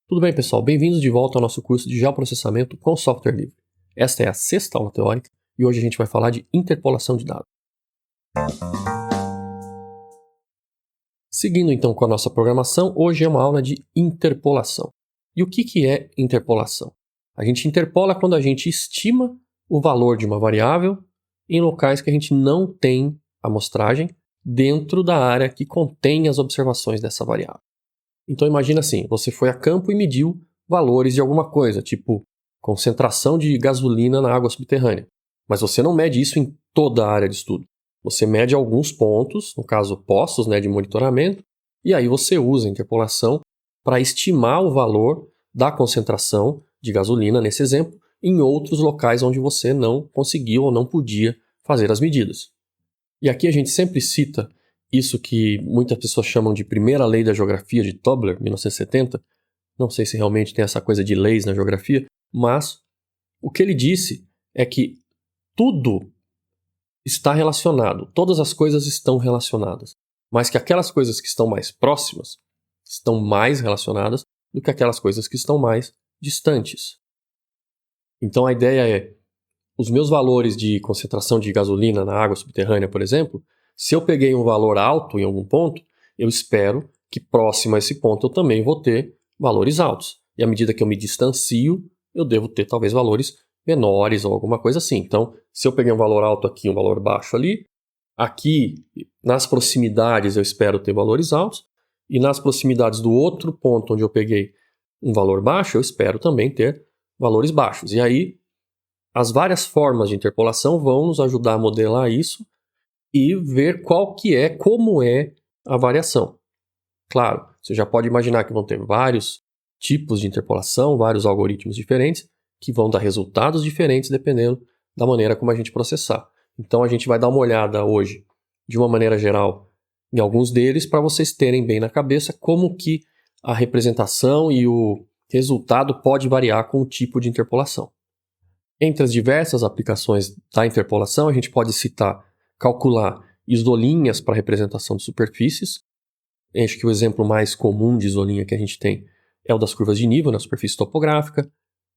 Tudo bem, pessoal? Bem-vindos de volta ao nosso curso de geoprocessamento com software livre. Esta é a sexta aula teórica e hoje a gente vai falar de interpolação de dados. Seguindo então com a nossa programação, hoje é uma aula de interpolação. E o que é interpolação? A gente interpola quando a gente estima o valor de uma variável em locais que a gente não tem amostragem dentro da área que contém as observações dessa variável. Então imagina assim, você foi a campo e mediu valores de alguma coisa, tipo concentração de gasolina na água subterrânea. Mas você não mede isso em toda a área de estudo. Você mede alguns pontos, no caso postos de monitoramento, e aí você usa a interpolação para estimar o valor da concentração de gasolina, nesse exemplo, em outros locais onde você não conseguiu ou não podia fazer as medidas. E aqui a gente sempre cita isso que muitas pessoas chamam de primeira lei da geografia de Tobler, 1970. Não sei se realmente tem essa coisa de leis na geografia, mas o que ele disse é que tudo está relacionado, todas as coisas estão relacionadas, mas que aquelas coisas que estão mais próximas estão mais relacionadas do que aquelas coisas que estão mais distantes. Então a ideia é, os meus valores de concentração de gasolina na água subterrânea, por exemplo, se eu peguei um valor alto em algum ponto, eu espero que próximo a esse ponto eu também vou ter valores altos. E à medida que eu me distancio, eu devo ter talvez valores menores ou alguma coisa assim. Então, se eu peguei um valor alto aqui, um valor baixo ali, aqui nas proximidades eu espero ter valores altos, e nas proximidades do outro ponto onde eu peguei um valor baixo, eu espero também ter valores baixos. E aí, as várias formas de interpolação vão nos ajudar a modelar isso e ver como é a variação. Claro, você já pode imaginar que vão ter vários tipos de interpolação, vários algoritmos diferentes, que vão dar resultados diferentes dependendo da maneira como a gente processar. Então a gente vai dar uma olhada hoje, de uma maneira geral, em alguns deles, para vocês terem bem na cabeça como que a representação e o resultado pode variar com o tipo de interpolação. Entre as diversas aplicações da interpolação, a gente pode citar calcular isolinhas para representação de superfícies. Acho que o exemplo mais comum de isolinha que a gente tem é o das curvas de nível na superfície topográfica.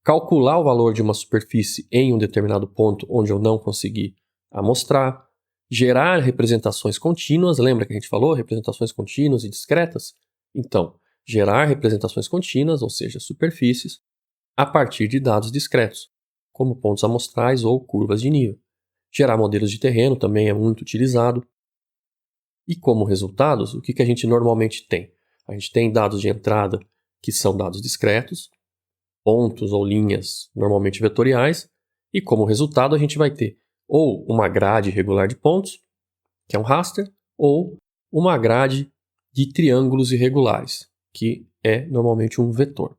Calcular o valor de uma superfície em um determinado ponto onde eu não consegui amostrar. Gerar representações contínuas. Lembra que a gente falou? Representações contínuas e discretas? Então, gerar representações contínuas, ou seja, superfícies, a partir de dados discretos, como pontos amostrais ou curvas de nível. Gerar modelos de terreno também é muito utilizado. E como resultados, o que a gente normalmente tem? A gente tem dados de entrada que são dados discretos, pontos ou linhas normalmente vetoriais, e como resultado a gente vai ter ou uma grade regular de pontos, que é um raster, ou uma grade de triângulos irregulares, que é normalmente um vetor.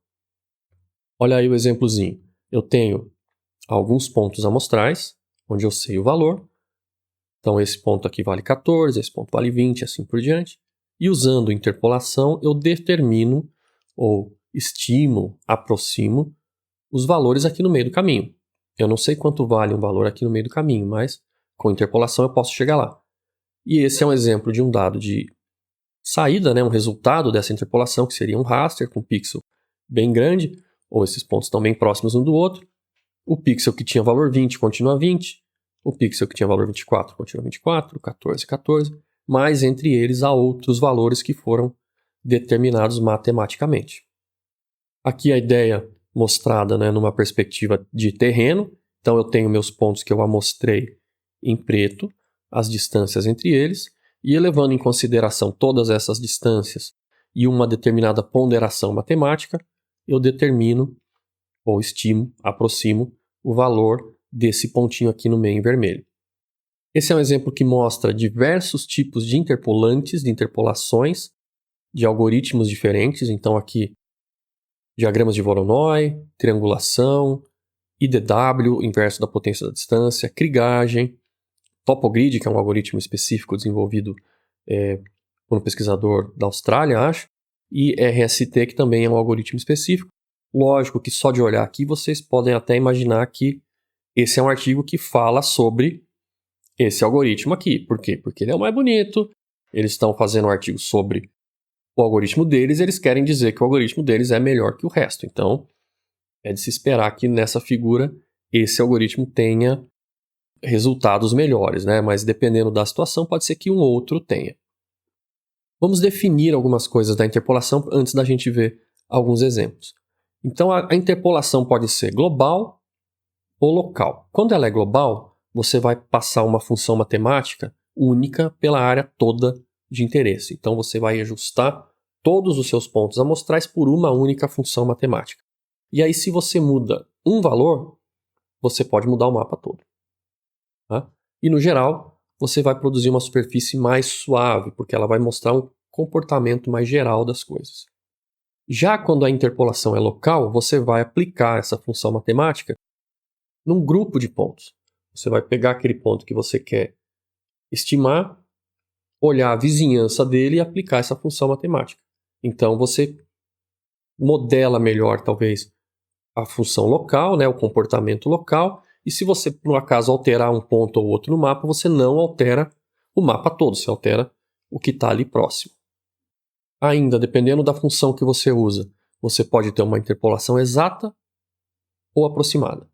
Olha aí o exemplozinho. Eu tenho alguns pontos amostrais, onde eu sei o valor. Então esse ponto aqui vale 14, esse ponto vale 20, assim por diante. E usando interpolação, eu determino, ou estimo, aproximo, os valores aqui no meio do caminho. Eu não sei quanto vale um valor aqui no meio do caminho, mas com interpolação eu posso chegar lá. E esse é um exemplo de um dado de saída, um resultado dessa interpolação, que seria um raster com um pixel bem grande, ou esses pontos estão bem próximos um do outro. O pixel que tinha valor 20 continua 20, o pixel que tinha valor 24 continua 24, 14, 14, mas entre eles há outros valores que foram determinados matematicamente. Aqui a ideia mostrada numa perspectiva de terreno, então eu tenho meus pontos que eu amostrei em preto, as distâncias entre eles, e levando em consideração todas essas distâncias e uma determinada ponderação matemática, eu determino, ou estimo, aproximo, o valor desse pontinho aqui no meio em vermelho. Esse é um exemplo que mostra diversos tipos de interpolantes, de interpolações, de algoritmos diferentes. Então aqui, diagramas de Voronoi, triangulação, IDW, inverso da potência da distância, krigagem, topogrid, que é um algoritmo específico desenvolvido por um pesquisador da Austrália, acho, e RST, que também é um algoritmo específico. Lógico que só de olhar aqui vocês podem até imaginar que esse é um artigo que fala sobre esse algoritmo aqui. Por quê? Porque ele é o mais bonito, eles estão fazendo um artigo sobre o algoritmo deles, eles querem dizer que o algoritmo deles é melhor que o resto. Então, é de se esperar que nessa figura esse algoritmo tenha resultados melhores, né? Mas dependendo da situação, pode ser que um outro tenha. Vamos definir algumas coisas da interpolação antes da gente ver alguns exemplos. Então, a interpolação pode ser global ou local. Quando ela é global, você vai passar uma função matemática única pela área toda de interesse. Então, você vai ajustar todos os seus pontos amostrais por uma única função matemática. E aí, se você muda um valor, você pode mudar o mapa todo. Tá? E, no geral, você vai produzir uma superfície mais suave, porque ela vai mostrar um comportamento mais geral das coisas. Já quando a interpolação é local, você vai aplicar essa função matemática num grupo de pontos. Você vai pegar aquele ponto que você quer estimar, olhar a vizinhança dele e aplicar essa função matemática. Então você modela melhor, talvez, a função local, né, o comportamento local, e se você, por um acaso, alterar um ponto ou outro no mapa, você não altera o mapa todo, você altera o que está ali próximo. Ainda, dependendo da função que você usa, você pode ter uma interpolação exata ou aproximada.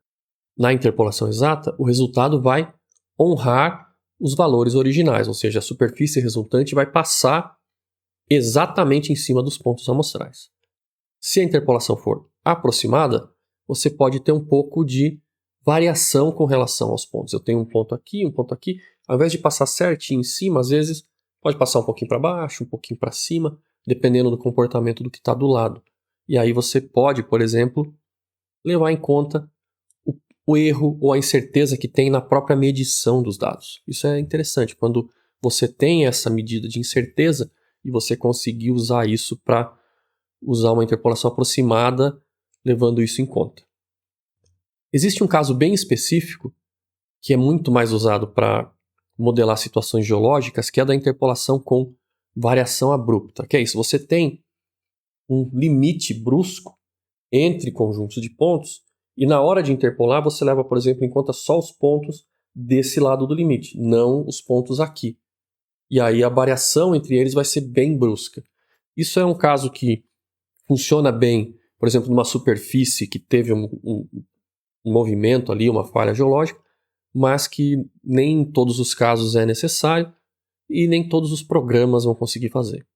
Na interpolação exata, o resultado vai honrar os valores originais, ou seja, a superfície resultante vai passar exatamente em cima dos pontos amostrais. Se a interpolação for aproximada, você pode ter um pouco de variação com relação aos pontos. Eu tenho um ponto aqui, ao invés de passar certinho em cima, às vezes pode passar um pouquinho para baixo, um pouquinho para cima, dependendo do comportamento do que está do lado. E aí você pode, por exemplo, levar em conta o erro ou a incerteza que tem na própria medição dos dados. Isso é interessante, quando você tem essa medida de incerteza e você conseguir usar isso para usar uma interpolação aproximada, levando isso em conta. Existe um caso bem específico, que é muito mais usado para modelar situações geológicas, que é a da interpolação com variação abrupta. Que é isso, você tem um limite brusco entre conjuntos de pontos, e na hora de interpolar, você leva, por exemplo, em conta só os pontos desse lado do limite, não os pontos aqui. E aí a variação entre eles vai ser bem brusca. Isso é um caso que funciona bem, por exemplo, numa superfície que teve um movimento ali, uma falha geológica, mas que nem em todos os casos é necessário e nem todos os programas vão conseguir fazer.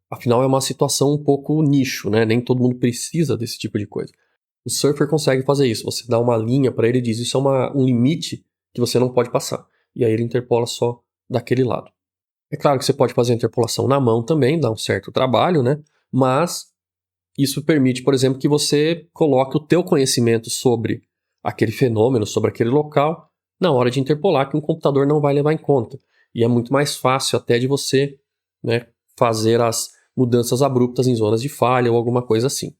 Afinal, é uma situação um pouco nicho, né? Nem todo mundo precisa desse tipo de coisa. O surfer consegue fazer isso. Você dá uma linha para ele e diz isso é um limite que você não pode passar. E aí ele interpola só daquele lado. É claro que você pode fazer a interpolação na mão também, dá um certo trabalho, né? Mas isso permite, por exemplo, que você coloque o teu conhecimento sobre aquele fenômeno, sobre aquele local, na hora de interpolar, que um computador não vai levar em conta. E é muito mais fácil até de você, né, fazer as mudanças abruptas em zonas de falha ou alguma coisa assim.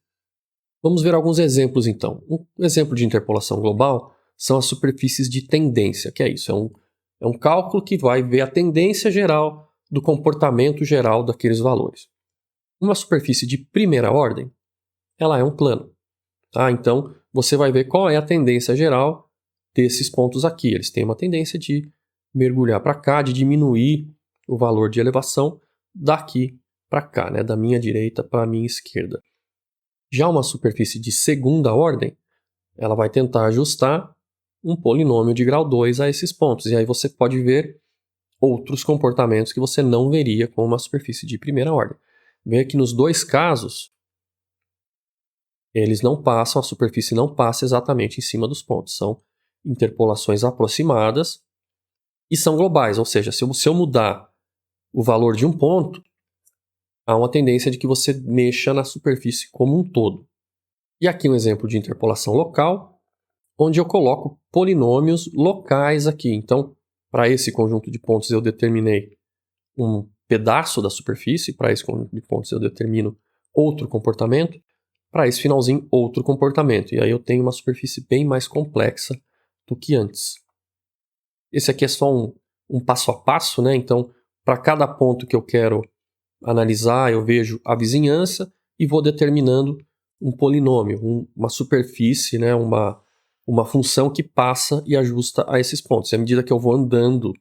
Vamos ver alguns exemplos então. Um exemplo de interpolação global são as superfícies de tendência, que é isso, é um cálculo que vai ver a tendência geral do comportamento geral daqueles valores. Uma superfície de primeira ordem, ela é um plano. Tá? Então, você vai ver qual é a tendência geral desses pontos aqui. Eles têm uma tendência de mergulhar para cá, de diminuir o valor de elevação daqui para cá, né? Da minha direita para a minha esquerda. Já uma superfície de segunda ordem, ela vai tentar ajustar um polinômio de grau 2 a esses pontos. E aí você pode ver outros comportamentos que você não veria com uma superfície de primeira ordem. Veja que nos dois casos, eles não passam, a superfície não passa exatamente em cima dos pontos. São interpolações aproximadas e são globais. Ou seja, se eu mudar o valor de um ponto, há uma tendência de que você mexa na superfície como um todo. E aqui um exemplo de interpolação local, onde eu coloco polinômios locais aqui. Então, para esse conjunto de pontos eu determinei um pedaço da superfície, para esse conjunto de pontos eu determino outro comportamento, para esse finalzinho outro comportamento. E aí eu tenho uma superfície bem mais complexa do que antes. Esse aqui é só um passo a passo, né? Então, para cada ponto que eu quero analisar, eu vejo a vizinhança e vou determinando um polinômio, uma superfície, né? Uma função que passa e ajusta a esses pontos. E à medida que eu vou andando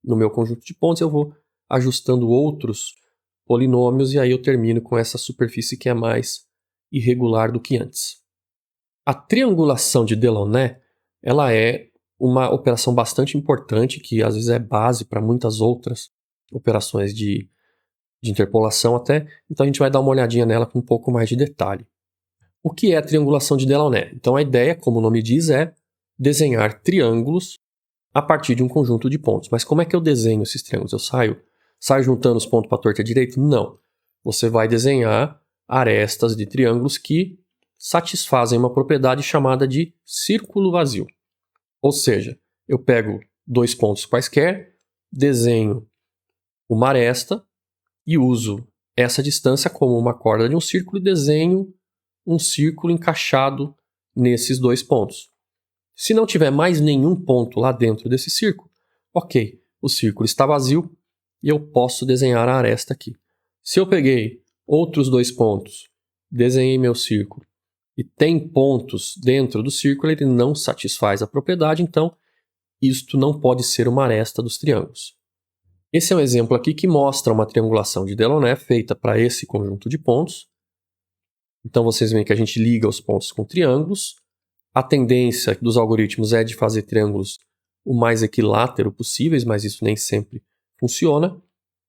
no meu conjunto de pontos, eu vou ajustando outros polinômios, e aí eu termino com essa superfície que é mais irregular do que antes. A triangulação de Delaunay, ela é uma operação bastante importante, que às vezes é base para muitas outras operações de interpolação até, então a gente vai dar uma olhadinha nela com um pouco mais de detalhe. O que é a triangulação de Delaunay? Então a ideia, como o nome diz, é desenhar triângulos a partir de um conjunto de pontos. Mas como é que eu desenho esses triângulos? Eu saio juntando os pontos para a torta direita? Não. Você vai desenhar arestas de triângulos que satisfazem uma propriedade chamada de círculo vazio. Ou seja, eu pego dois pontos quaisquer, desenho uma aresta e uso essa distância como uma corda de um círculo e desenho um círculo encaixado nesses dois pontos. Se não tiver mais nenhum ponto lá dentro desse círculo, ok, o círculo está vazio e eu posso desenhar a aresta aqui. Se eu peguei outros dois pontos, desenhei meu círculo e tem pontos dentro do círculo, ele não satisfaz a propriedade, então isto não pode ser uma aresta dos triângulos. Esse é um exemplo aqui que mostra uma triangulação de Delaunay feita para esse conjunto de pontos. Então vocês veem que a gente liga os pontos com triângulos. A tendência dos algoritmos é de fazer triângulos o mais equilátero possíveis, mas isso nem sempre funciona.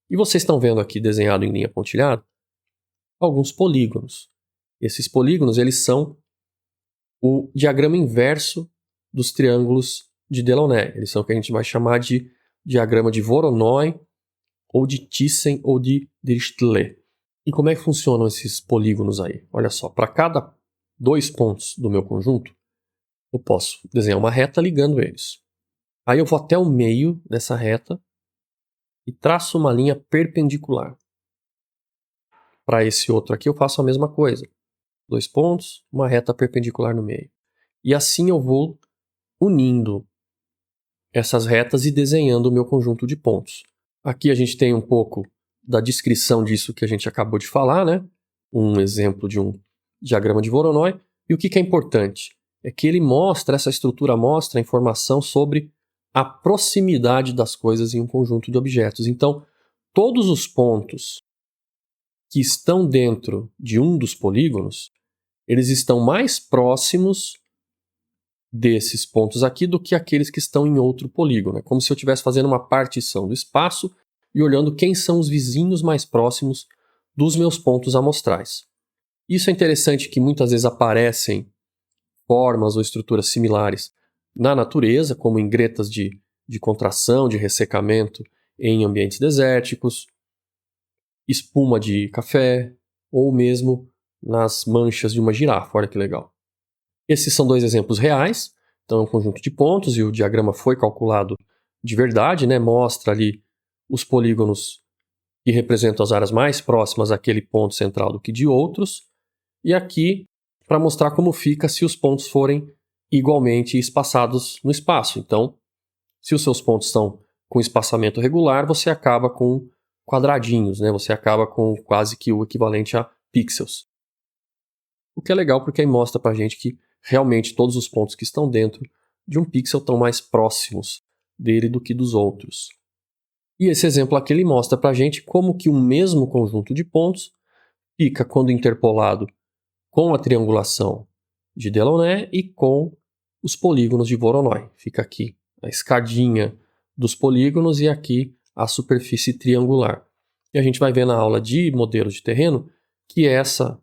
E vocês estão vendo aqui desenhado em linha pontilhada alguns polígonos. Esses polígonos eles são o diagrama inverso dos triângulos de Delaunay. Eles são o que a gente vai chamar de diagrama de Voronoi, ou de Thyssen, ou de Dirichlet. E como é que funcionam esses polígonos aí? Olha só, para cada dois pontos do meu conjunto, eu posso desenhar uma reta ligando eles. Aí eu vou até o meio dessa reta e traço uma linha perpendicular. Para esse outro aqui eu faço a mesma coisa. Dois pontos, uma reta perpendicular no meio. E assim eu vou unindo essas retas e desenhando o meu conjunto de pontos. Aqui a gente tem um pouco da descrição disso que a gente acabou de falar, né? Um exemplo de um diagrama de Voronoi. E o que é importante? É que ele mostra, essa estrutura mostra informação sobre a proximidade das coisas em um conjunto de objetos. Então, todos os pontos que estão dentro de um dos polígonos, eles estão mais próximos desses pontos aqui do que aqueles que estão em outro polígono. É como se eu estivesse fazendo uma partição do espaço e olhando quem são os vizinhos mais próximos dos meus pontos amostrais. Isso é interessante que muitas vezes aparecem formas ou estruturas similares na natureza, como em gretas de contração, de ressecamento em ambientes desérticos, espuma de café, ou mesmo nas manchas de uma girafa. Olha que legal. Esses são dois exemplos reais, então é um conjunto de pontos e o diagrama foi calculado de verdade, né? Mostra ali os polígonos que representam as áreas mais próximas àquele ponto central do que de outros, e aqui para mostrar como fica se os pontos forem igualmente espaçados no espaço. Então, se os seus pontos estão com espaçamento regular, você acaba com quadradinhos, né? Você acaba com quase que o equivalente a pixels. O que é legal porque aí mostra para a gente que realmente todos os pontos que estão dentro de um pixel estão mais próximos dele do que dos outros. E esse exemplo aqui ele mostra para a gente como que o mesmo conjunto de pontos fica quando interpolado com a triangulação de Delaunay e com os polígonos de Voronoi. Fica aqui a escadinha dos polígonos e aqui a superfície triangular. E a gente vai ver na aula de modelos de terreno que essa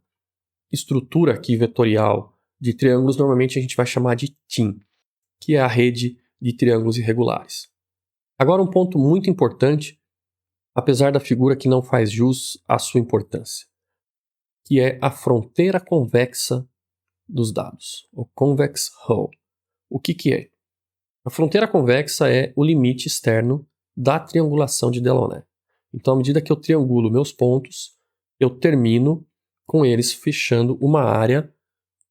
estrutura aqui vetorial de triângulos normalmente a gente vai chamar de TIM, que é a rede de triângulos irregulares. Agora um ponto muito importante, apesar da figura que não faz jus à sua importância, que é a fronteira convexa dos dados, o convex hull. O que é? A fronteira convexa é o limite externo da triangulação de Delaunay. Então, à medida que eu triangulo meus pontos, eu termino com eles fechando uma área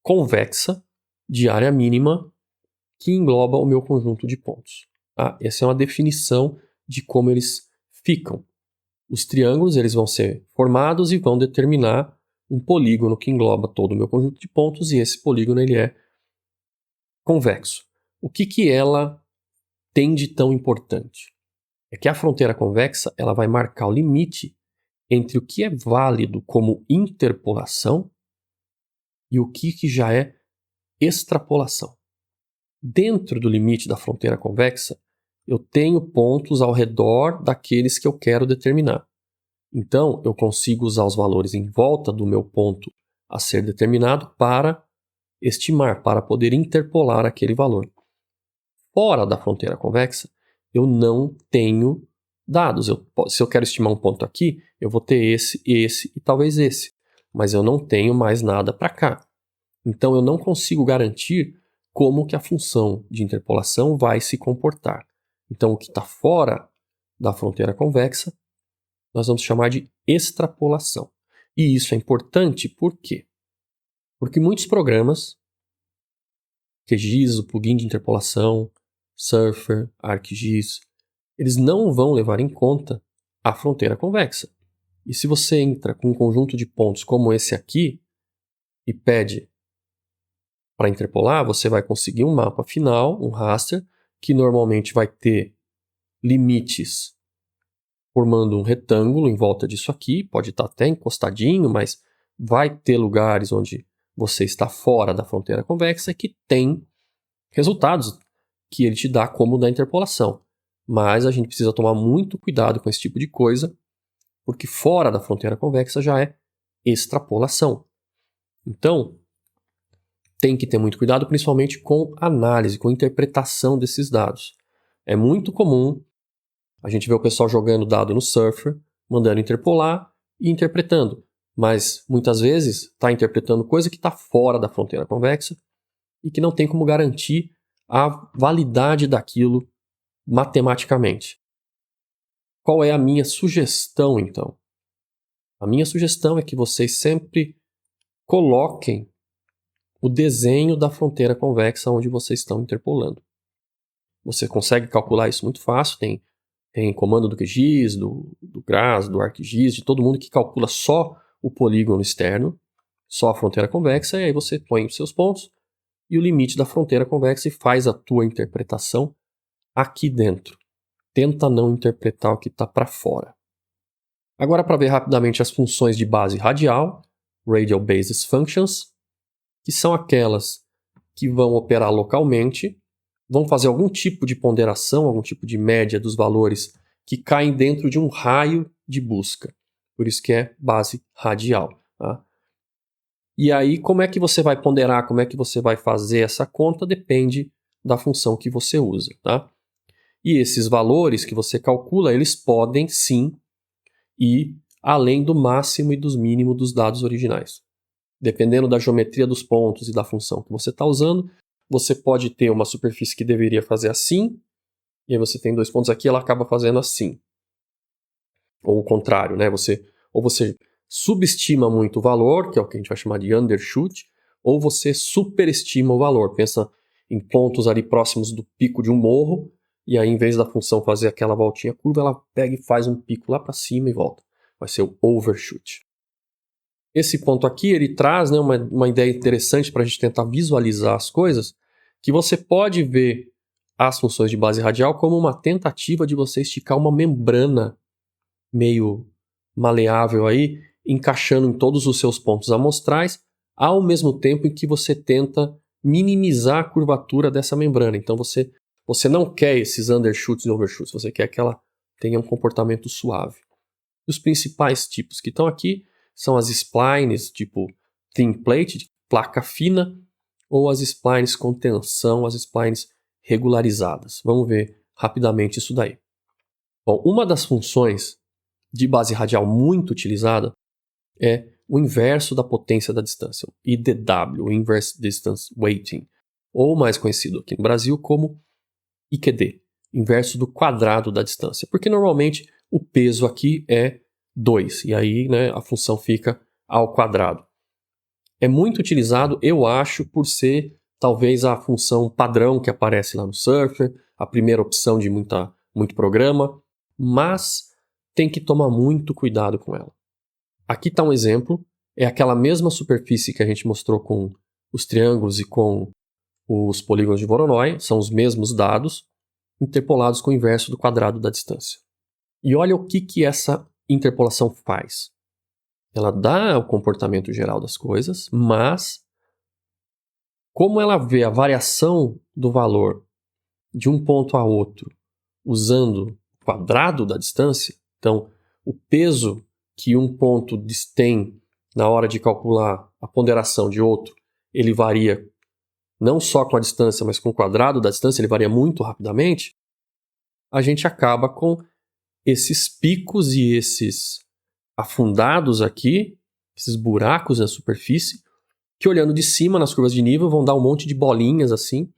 convexa de área mínima que engloba o meu conjunto de pontos. Tá? Essa é uma definição de como eles ficam. Os triângulos eles vão ser formados e vão determinar um polígono que engloba todo o meu conjunto de pontos, e esse polígono ele é convexo. O que ela tem de tão importante? É que a fronteira convexa ela vai marcar o limite entre o que é válido como interpolação e o que já é extrapolação. Dentro do limite da fronteira convexa, eu tenho pontos ao redor daqueles que eu quero determinar. Então, eu consigo usar os valores em volta do meu ponto a ser determinado para estimar, para poder interpolar aquele valor. Fora da fronteira convexa, eu não tenho dados. Se eu quero estimar um ponto aqui, eu vou ter esse e talvez esse. Mas eu não tenho mais nada para cá. Então, eu não consigo garantir como que a função de interpolação vai se comportar. Então, o que está fora da fronteira convexa, nós vamos chamar de extrapolação. E isso é importante por quê? Porque muitos programas, QGIS, o plugin de interpolação, Surfer, ArcGIS, eles não vão levar em conta a fronteira convexa. E se você entra com um conjunto de pontos como esse aqui e pede para interpolar, você vai conseguir um mapa final, um raster, que normalmente vai ter limites formando um retângulo em volta disso aqui, pode estar até encostadinho, mas vai ter lugares onde você está fora da fronteira convexa que tem resultados que ele te dá como da interpolação. Mas a gente precisa tomar muito cuidado com esse tipo de coisa, porque fora da fronteira convexa já é extrapolação. Então, tem que ter muito cuidado, principalmente com análise, com interpretação desses dados. É muito comum a gente ver o pessoal jogando dado no Surfer, mandando interpolar e interpretando. Mas, muitas vezes, está interpretando coisa que está fora da fronteira convexa e que não tem como garantir a validade daquilo matematicamente. Qual é a minha sugestão, então? A minha sugestão é que vocês sempre coloquem o desenho da fronteira convexa onde vocês estão interpolando. Você consegue calcular isso muito fácil, tem comando do QGIS, do GRAS, do ArcGIS, de todo mundo que calcula só o polígono externo, só a fronteira convexa, e aí você põe os seus pontos e o limite da fronteira convexa e faz a tua interpretação aqui dentro. Tenta não interpretar o que está para fora. Agora, para ver rapidamente as funções de base radial, Radial Basis Functions, que são aquelas que vão operar localmente, vão fazer algum tipo de ponderação, algum tipo de média dos valores que caem dentro de um raio de busca. Por isso que é base radial. Tá? E aí, como é que você vai ponderar, como é que você vai fazer essa conta, depende da função que você usa. Tá? E esses valores que você calcula, eles podem sim ir além do máximo e dos mínimos dos dados originais. Dependendo da geometria dos pontos e da função que você está usando, você pode ter uma superfície que deveria fazer assim, e aí você tem dois pontos aqui, ela acaba fazendo assim. Ou o contrário, né? Ou você subestima muito o valor, que é o que a gente vai chamar de undershoot, ou você superestima o valor. Pensa em pontos ali próximos do pico de um morro, e aí em vez da função fazer aquela voltinha curva, ela pega e faz um pico lá para cima e volta. Vai ser o overshoot. Esse ponto aqui, ele traz, né, uma ideia interessante para a gente tentar visualizar as coisas, que você pode ver as funções de base radial como uma tentativa de você esticar uma membrana meio maleável aí, encaixando em todos os seus pontos amostrais, ao mesmo tempo em que você tenta minimizar a curvatura dessa membrana. Então você não quer esses undershoots e overshoots, você quer que ela tenha um comportamento suave. Os principais tipos que estão aqui são as splines, tipo thin plate, de placa fina, ou as splines com tensão, as splines regularizadas. Vamos ver rapidamente isso daí. Bom, uma das funções de base radial muito utilizada é o inverso da potência da distância, o IDW, o Inverse Distance Weighting, ou mais conhecido aqui no Brasil como IQD, inverso do quadrado da distância, porque normalmente o peso aqui é 2, e aí, né, a função fica ao quadrado. É muito utilizado, eu acho, por ser talvez a função padrão que aparece lá no Surfer, a primeira opção de muito programa, mas tem que tomar muito cuidado com ela. Aqui está um exemplo, é aquela mesma superfície que a gente mostrou com os triângulos e com os polígonos de Voronoi, são os mesmos dados, interpolados com o inverso do quadrado da distância. E olha o que essa interpolação faz? Ela dá o comportamento geral das coisas, mas como ela vê a variação do valor de um ponto a outro usando o quadrado da distância, então o peso que um ponto tem na hora de calcular a ponderação de outro, ele varia não só com a distância, mas com o quadrado da distância, ele varia muito rapidamente, a gente acaba com esses picos e esses afundados aqui, esses buracos na superfície, que olhando de cima nas curvas de nível vão dar um monte de bolinhas assim,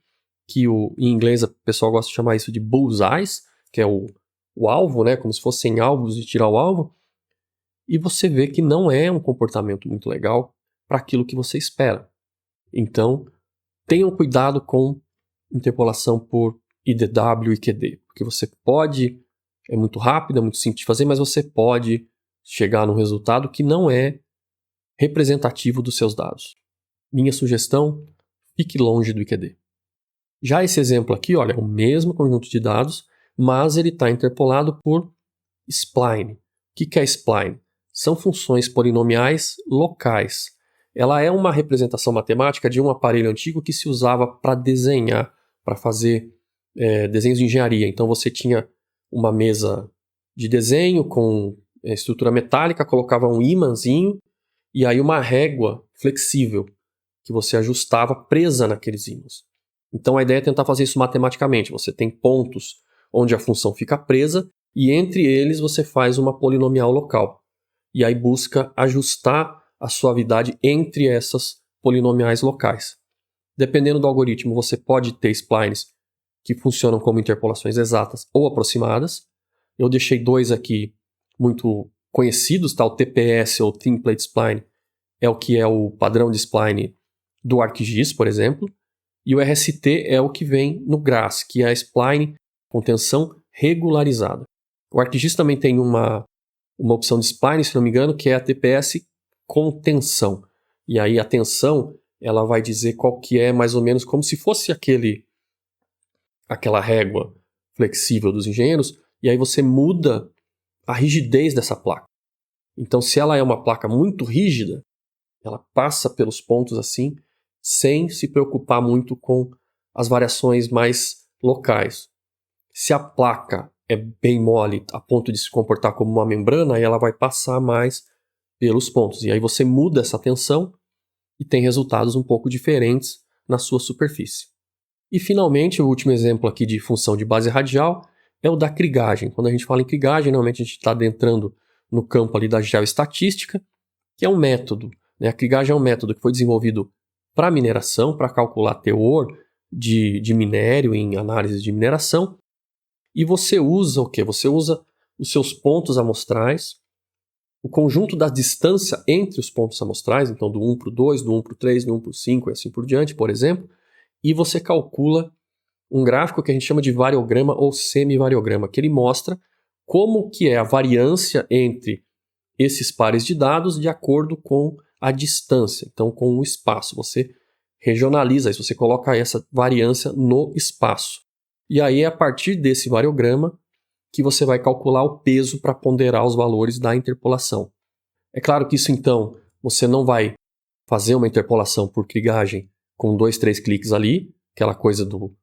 que em inglês o pessoal gosta de chamar isso de bullseyes, que é o alvo, né, como se fossem alvos de tirar o alvo, e você vê que não é um comportamento muito legal para aquilo que você espera. Então, tenham cuidado com interpolação por IDW e QD, porque você pode, é muito rápido, é muito simples de fazer, mas você pode chegar num resultado que não é representativo dos seus dados. Minha sugestão, fique longe do IQD. Já esse exemplo aqui, olha, é o mesmo conjunto de dados, mas ele está interpolado por spline. O que é spline? São funções polinomiais locais. Ela é uma representação matemática de um aparelho antigo que se usava para desenhar, para fazer desenhos de engenharia. Então você tinha uma mesa de desenho com estrutura metálica, colocava um ímãzinho e aí uma régua flexível que você ajustava presa naqueles ímãs. Então a ideia é tentar fazer isso matematicamente. Você tem pontos onde a função fica presa e entre eles você faz uma polinomial local. E aí busca ajustar a suavidade entre essas polinomiais locais. Dependendo do algoritmo, você pode ter splines que funcionam como interpolações exatas ou aproximadas. Eu deixei dois aqui muito conhecidos, tá? O TPS ou Template Spline é o que é o padrão de spline do ArcGIS, por exemplo, e o RST é o que vem no GRASS, que é a spline com tensão regularizada. O ArcGIS também tem uma opção de spline, se não me engano, que é a TPS com tensão. E aí a tensão, ela vai dizer qual que é mais ou menos como se fosse aquela régua flexível dos engenheiros, e aí você muda a rigidez dessa placa. Então, se ela é uma placa muito rígida, ela passa pelos pontos assim, sem se preocupar muito com as variações mais locais. Se a placa é bem mole a ponto de se comportar como uma membrana, aí ela vai passar mais pelos pontos. E aí você muda essa tensão e tem resultados um pouco diferentes na sua superfície. E finalmente, o último exemplo aqui de função de base radial é o da krigagem. Quando a gente fala em krigagem, normalmente a gente está adentrando no campo ali da geoestatística, que é um método. Né? A krigagem é um método que foi desenvolvido para mineração, para calcular teor de minério em análise de mineração. E você usa o quê? Você usa os seus pontos amostrais, o conjunto da distância entre os pontos amostrais, então do 1 para o 2, do 1 para o 3, do 1 para o 5 e assim por diante, por exemplo, e você calcula um gráfico que a gente chama de variograma ou semivariograma, que ele mostra como que é a variância entre esses pares de dados de acordo com a distância, então com o espaço. Você regionaliza isso, você coloca essa variância no espaço. E aí é a partir desse variograma que você vai calcular o peso para ponderar os valores da interpolação. É claro que isso então, você não vai fazer uma interpolação por krigagem com 2, 3 cliques ali, aquela coisa do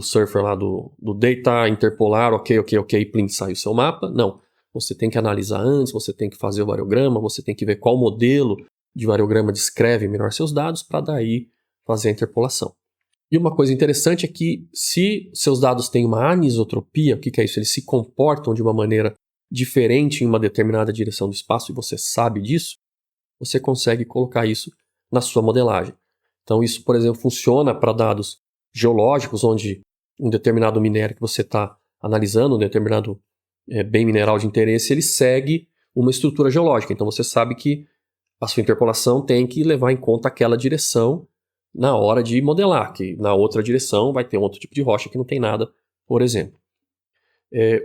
surfer lá do data, interpolar, ok, plim, sai o seu mapa. Não, você tem que analisar antes, você tem que fazer o variograma, você tem que ver qual modelo de variograma descreve melhor seus dados para daí fazer a interpolação. E uma coisa interessante é que se seus dados têm uma anisotropia, o que é isso? Eles se comportam de uma maneira diferente em uma determinada direção do espaço e você sabe disso, você consegue colocar isso na sua modelagem. Então isso, por exemplo, funciona para dados geológicos, onde um determinado minério que você está analisando, um determinado bem mineral de interesse, ele segue uma estrutura geológica. Então você sabe que a sua interpolação tem que levar em conta aquela direção na hora de modelar, que na outra direção vai ter um outro tipo de rocha que não tem nada, por exemplo.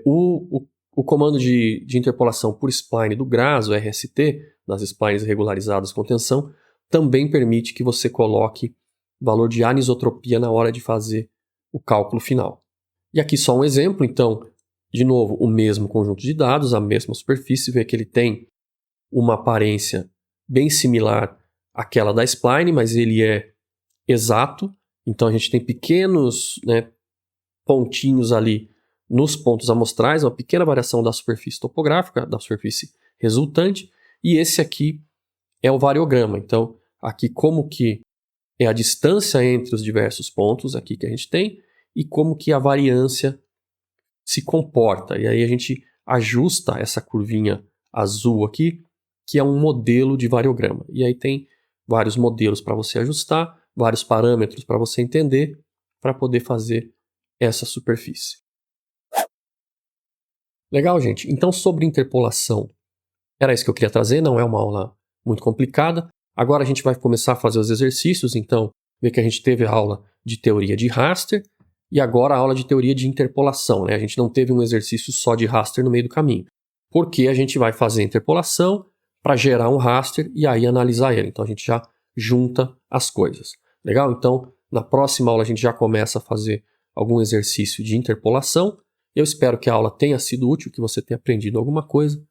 O comando de interpolação por spline do GRASS, o RST, nas splines regularizadas com tensão, também permite que você coloque valor de anisotropia na hora de fazer o cálculo final. E aqui só um exemplo, então, de novo, o mesmo conjunto de dados, a mesma superfície, vê que ele tem uma aparência bem similar àquela da spline, mas ele é exato. Então a gente tem pequenos, né, pontinhos ali nos pontos amostrais, uma pequena variação da superfície topográfica, da superfície resultante, e esse aqui é o variograma. Então, aqui como que é a distância entre os diversos pontos aqui que a gente tem e como que a variância se comporta. E aí a gente ajusta essa curvinha azul aqui, que é um modelo de variograma. E aí tem vários modelos para você ajustar, vários parâmetros para você entender, para poder fazer essa superfície. Legal, gente? Então, sobre interpolação, era isso que eu queria trazer, não é uma aula muito complicada. Agora a gente vai começar a fazer os exercícios, então, ver que a gente teve a aula de teoria de raster e agora a aula de teoria de interpolação, né? A gente não teve um exercício só de raster no meio do caminho, porque a gente vai fazer interpolação para gerar um raster e aí analisar ele. Então a gente já junta as coisas. Legal? Então, na próxima aula a gente já começa a fazer algum exercício de interpolação. Eu espero que a aula tenha sido útil, que você tenha aprendido alguma coisa.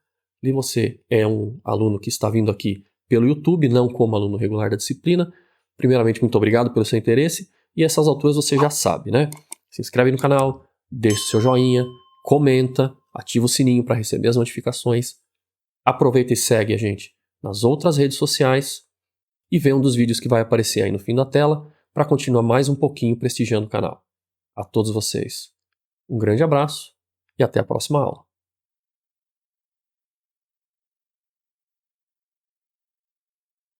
E você é um aluno que está vindo aqui pelo YouTube, não como aluno regular da disciplina. Primeiramente, muito obrigado pelo seu interesse. E essas alturas você já sabe, né? Se inscreve no canal, deixa o seu joinha, comenta, ativa o sininho para receber as notificações. Aproveita e segue a gente nas outras redes sociais e vê um dos vídeos que vai aparecer aí no fim da tela para continuar mais um pouquinho prestigiando o canal. A todos vocês, um grande abraço e até a próxima aula.